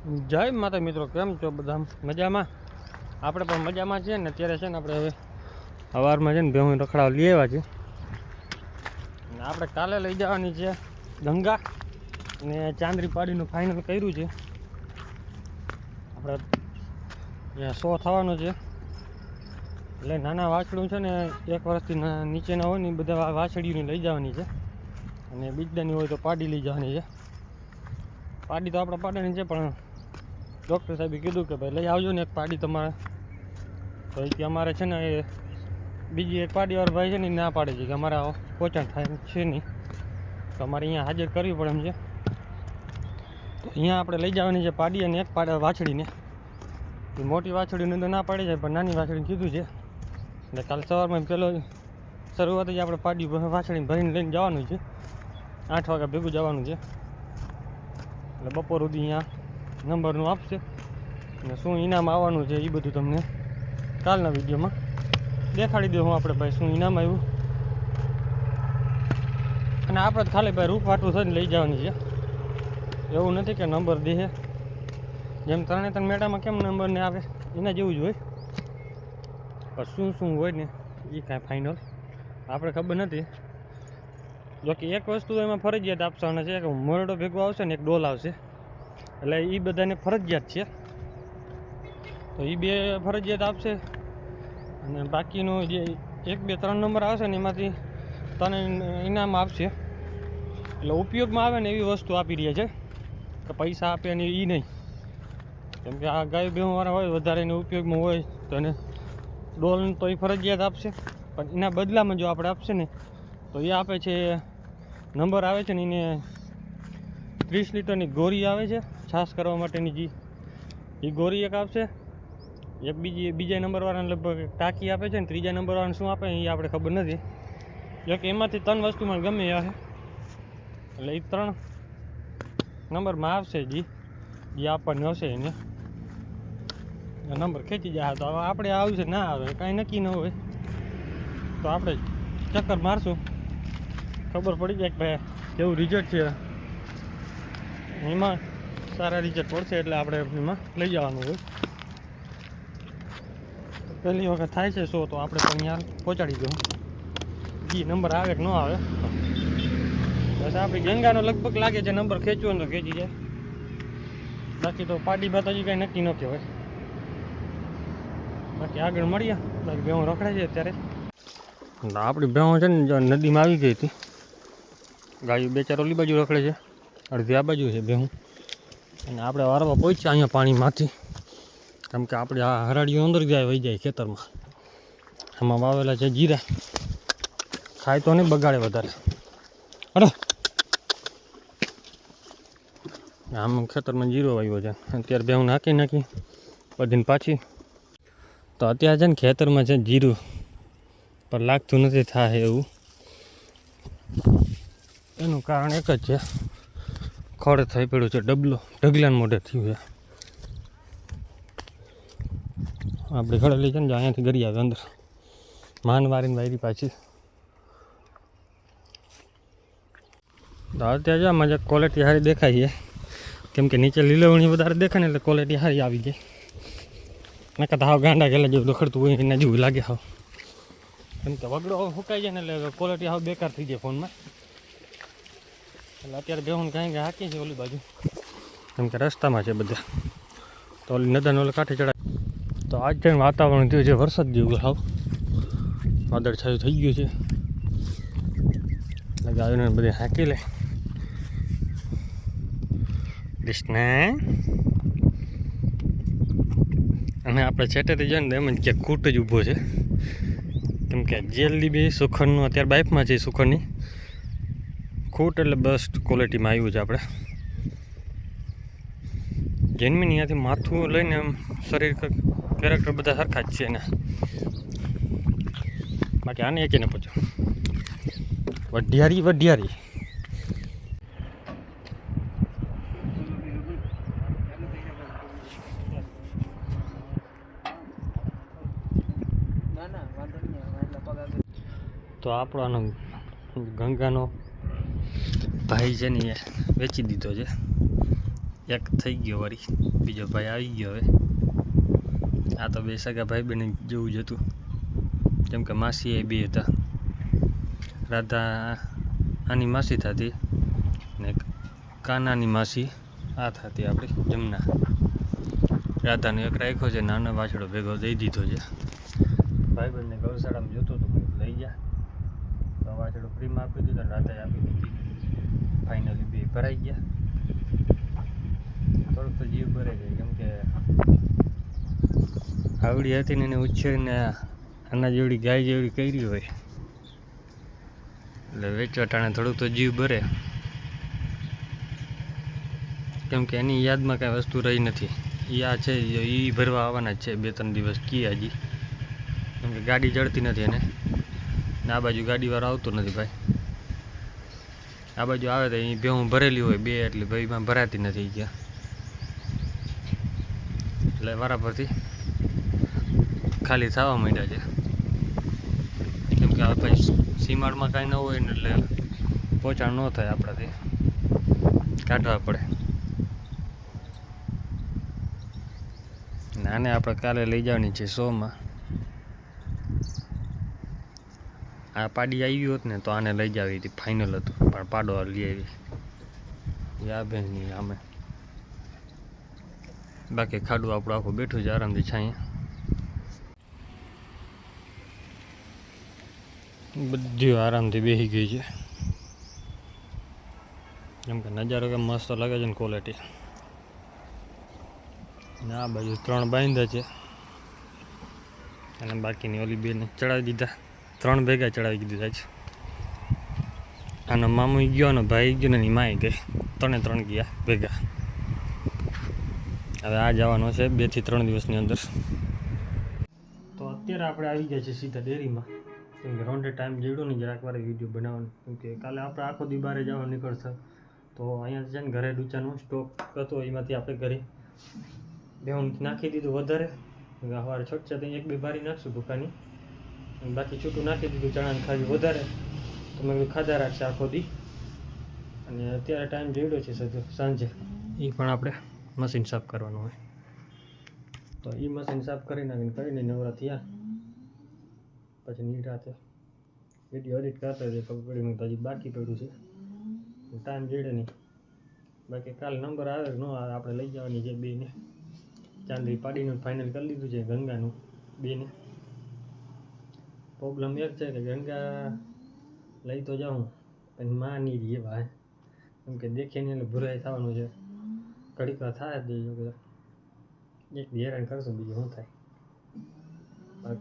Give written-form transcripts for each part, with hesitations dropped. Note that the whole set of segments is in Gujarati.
જય માતા મિત્રો, કેમ છો બધા? મજામાં? આપણે પણ મજામાં છીએ ને. અત્યારે છે ને આપણે હવે સવારમાં છે ને ભેહું રખડાવ લઈ આવ્યા છીએ. અને આપણે કાલે લઈ જવાની છે ગંગા, અને ચાંદરી પાડીનું ફાઇનલ કર્યું છે. આપણે ત્યાં 100 થવાનું છે. એટલે નાના વાછડું છે ને 1 વર્ષથી નીચેના હોય ને બધા વાછડીઓને લઈ જવાની છે, અને બીજદાની હોય તો પાડી લઈ જવાની છે. પાડી તો આપણે પાડવાની છે, પણ ડૉક્ટર સાહેબે કીધું કે ભાઈ લઈ આવજો ને એક પાડી તમારે. તો એ કે અમારે છે ને એ બીજી એક પાડીવાળો ભાઈ છે ને ના પાડે છે કે અમારે પોચાણ થાય છે નહીં, તો અમારે અહીંયા હાજર કરવી પડે એમ છે. તો અહીંયા આપણે લઈ જવાની છે પાડી અને એક વાછડીને. એ મોટી વાછડીને તો ના પાડી જાય, પણ નાની વાછડીને કીધું છે. એટલે કાલે સવારમાં પહેલો શરૂઆત જ આપણે પાડી વાછડીને ભરીને લઈને જવાનું છે. 8 વાગ્યા ભેગું જવાનું છે. એટલે બપોર સુધી અહીંયા નંબરનું આપશે, અને શું ઇનામ આવવાનું છે એ બધું તમને કાલના વિડીયોમાં દેખાડી દઉં હું. આપણે ભાઈ શું ઇનામ આવ્યું, અને આપણે તો ખાલી ભાઈ રૂપવાટું થઈને લઈ જવાની છે. એવું નથી કે નંબર દે, જેમ 3 મેળામાં કેમ નંબર ને આવે એના જેવું જ હોય. પણ શું હોય ને એ કાંઈ ફાઇનલ આપણે ખબર નથી. જોકે એક વસ્તુ એમાં ફરજિયાત આપવાના છે કે મોરડો ભેગો આવશે ને એક ડોલ આવશે, એટલે એ બધાને ફરજિયાત છે. તો એ 2 ફરજિયાત આપશે, અને બાકીનું જે 1, 2, 3 નંબર આવશે ને એમાંથી 3 ઇનામ આપશે. એટલે ઉપયોગમાં આવે ને એવી વસ્તુ આપી રહ્યા છે, કે પૈસા આપે ને એ નહીં. કેમ કે આ ગાય ભેંસવાળા હોય વધારે એને ઉપયોગમાં હોય તો એને ડોલ તો એ ફરજિયાત આપશે, પણ એના બદલામાં જો આપણે આપશે ને તો એ આપે છે નંબર આવે છે ને એને 30 લીટરની ગોરી આવે છે છાશ કરવા માટેની. જે એ ગોરી એક આપશે, એક બીજા નંબરવાળાને લગભગ ટાંકી આપે છે ને ત્રીજા નંબરવાળાને શું આપે એ આપણે ખબર નથી. જોકે એમાંથી 3 વસ્તુમાં ગમે એ આવે, એટલે એ 3 નંબરમાં આવશે. જે આપણને હશે એને નંબર ખેંચી જાય. તો હવે આપણે આવશે ના આવે કાંઈ નક્કી ન હોય, તો આપણે ચક્કર મારશું, ખબર પડી જાય કે ભાઈ કેવું રિઝલ્ટ છે. એમાં સારા રિઝલ્ટ પડશે એટલે આપણે એમાં લઈ જવાનું હોય. પહેલી વખત થાય છે 100, તો આપણે પણ અહીંયા પહોંચાડી દઉં. એ નંબર આવે કે ન આવે, બસ આપણી ગંગાનો લગભગ લાગે છે નંબર ખેંચવો ને તો ખેંચી જાય. બાકી તો પાડી બાત હજી કાંઈ નક્કી ન કહેવાય. બાકી આગળ મળીએ. બાકી ભેહું રખડે છે અત્યારે. આપણી ભેહું છે ને નદીમાં આવી ગઈ હતી. ગાયું 2-4 ઓલી બાજુ રખડે છે, અડધી આ બાજુ છે ભેહું. અને આપણે વારવા પહોંચ્યા અહીંયા પાણીમાંથી, કેમ કે આપણે આ હરાડીઓ અંદર જાય વહી જાય ખેતરમાં. આમાં વાવેલા છે જીરા, ખાય તો નહીં બગાડે વધારે. અરે આમ ખેતરમાં જીરો વાવ્યો છે. અત્યારે ભેહું નાખી બધીને પાછી. તો અત્યારે છે ને ખેતરમાં છે જીરું, પણ લાગતું નથી થાય એવું. એનું કારણ એક જ છે, ખડ થઈ પડ્યું છે, ઢગલાને મોઢે થયું છે. આપણે ખડેલી છે ને અહીંયાથી ગરી આવે અંદર, માનવારીને વાયરી પાછી. તો અત્યારે જો આમાં ક્વોલિટી સારી દેખાય છે, કેમ કે નીચે લીલવણી વધારે દેખાય ને એટલે ક્વોલિટી સારી આવી જાય. નકર હાવ ગાંડા ગેલા જેવું લખડતું હોય એના જેવું લાગે હાવ. કેમ કે વગડો સુકાઈ જાય ને એટલે ક્વોલિટી હાવ બેકાર થઈ જાય ફોનમાં. એટલે અત્યારે ભેહું કાંઈ હાકી છે ઓલી બાજુ, કેમ કે રસ્તામાં છે બધા. તો ઓલી નદાને ઓલે કાંઠે ચડાય. તો આજ છે વાતાવરણ થયું છે વરસાદ જેવું, હાવ વાદળ છાયું થઈ ગયું છે. એટલે ગાયોને બધી હાંકી લે. કૃષ્ણ. અને આપણે છેટેથી જોઈએ ને એમ જ ક્યાંક ખૂટ જ ઊભો છે, કેમ કે જેલની બી સુખડનું અત્યારે બાઇફમાં છે. સુખડની ખૂટ એટલે બેસ્ટ ક્વોલિટીમાં આવ્યું છે. આપણે જેન્યુઇન અહીંયાથી માથું લઈને એમ શરીર કેરેક્ટર બધા સરખા જ છે એના. બાકી આને એકને પૂછો વઢિયારી. તો આપણો આનો ગંગાનો ભાઈ છે ને એ વેચી દીધો છે. એક થઈ ગયો વળી, બીજો ભાઈ આવી ગયો હવે. આ તો બે સગા ભાઈ બહેન જેવું જ હતું, કેમ કે માસી એ બે હતા. રાધા આની માસી થતી ને કાનાની માસી આ થતી આપણી જમના. રાધાનો એક રાખ્યો છે, નાનો વાછડો ભેગો દઈ દીધો છે. ભાઈ બહેનને ગૌશાળામાં જોતું હતું કંઈક લઈ ગયા તો વાછડો ફ્રીમાં આપી દીધો, રાધાએ આપી દીધી. ફાઇનલી બે ભરાઈ ગયા. થોડુંક તો જીવ ભરે જાય, કેમ કે આવડી હતી ને એને ઉછેરીને આના જેવડી ગાય જેવડી કરી હોય એટલે વેચવા ટાણે થોડુંક તો જીવ ભરે, કેમ કે એની યાદમાં કાંઈ વસ્તુ રહી નથી. એ આ છે એ ભરવા આવવાના જ છે 2-3 દિવસ કી હજી, કેમ કે ગાડી જડતી નથી એને ને આ બાજુ ગાડીવાળો આવતો નથી ભાઈ. આ બાજુ આવે તો એ ભેહું ભરેલી હોય બે, એટલે ભાઈમાં ભરાતી નથી ગયા, એટલે વારા પરથી ખાલી થવા માંડ્યા છે. કેમ કે ભાઈ સીમાડમાં કાંઈ ન હોય ને એટલે પહોંચાણ ન થાય, આપણાથી કાઢવા પડે. આને આપણે કાલે લઈ જવાની છે શોમાં. આ પાડી આવી હોત ને તો આને લઈ જાવી હતી, ફાઇનલ હતું, પણ પાડો લઈ આવી યા બેનની આમે. બાકી ખાડું આપણું આખું બેઠું છે આરામથી છાંય. બધી આરામથી બેસી ગઈ છે, કેમ કે નજારો કેમ મસ્ત લાગે છે ને ક્વોલિટી. ને આ બાજુ 3 બાંધ્યા છે અને બાકીની ઓલી બેને ચડાવી દીધા. 3 ભેગા ચડાવી દીધા છે. આનો મામુ ગયો ને ભાઈ ગયો ને એની માઈ ગઈ, 3 ગયા ભેગા. હવે આ જવાનો છે 2 થી 3 દિવસની અંદર. તો અત્યારે આપણે આવી ગયા છીએ સીધા ડેરીમાં, કેમ કે રોંઢે ટાઈમ જેવડો ને જરાક વાર વિડીયો બનાવવાનો, કેમ કે કાલે આપણે આખો દી બહાર જવા નીકળશે. તો અહીંયા છે ને ઘરે ડૂચાનો સ્ટોક હતો, એમાંથી આપણે ઘરે બેહું નાખી દીધું વધારે. સવારે છોટશે તો 1-2 બારી નાખશું ભૂકાની, અને બાકી છૂટું નાખી દીધું ચણાને ખાવી વધારે તો મેં ખાધા રાખશે આખો દી. અને અત્યારે ટાઈમ જેવડો છે સાંજે, એ પણ આપણે મશીન સાફ કરવાનું હોય તો એ મશીન સાફ કરી નાખીને કરીને નવરા થયા પછી નિરાતે વિડીયો એડિટ કરતા હોય ખબર પડી મેં હજી બાકી પડ્યું છે, ટાઈમ જેડે નહીં. બાકી કાલ નંબર આવે ન આવે આપણે લઈ જવાની છે બેને. ચાંદરી પાડીનું ફાઇનલ કરી લીધું છે ગંગાનું બેને. પ્રોબ્લેમ એક છે કે ગંગા લઈ તો જાઉં પણ માં નહીં રહીએ ભાઈ, કેમ કે દેખે નહીં એટલે ભૂરાઈ થવાનું છે. ઘડીક વાર થાય જ દેજો કે એક હેરાન કરશું, બીજું શું થાય.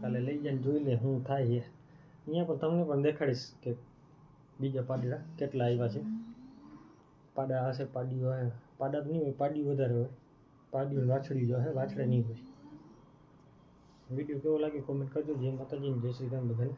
કાલે લઈ જઈને જોઈ લે શું થાય છે. અહીંયા પણ તમને પણ દેખાડીશ કે બીજા પાડા કેટલા આવ્યા છે. પાડા હશે, પાડીઓ હોય, પાડા તો નહીં હોય, પાડી વધારે હોય. પાડીઓ વાછડી જો હે, વાછડા નહીં હોય. વિડીયો કેવો લાગે કોમેન્ટ કરજો. જય માતાજી, જય શ્રી રામ બધાને.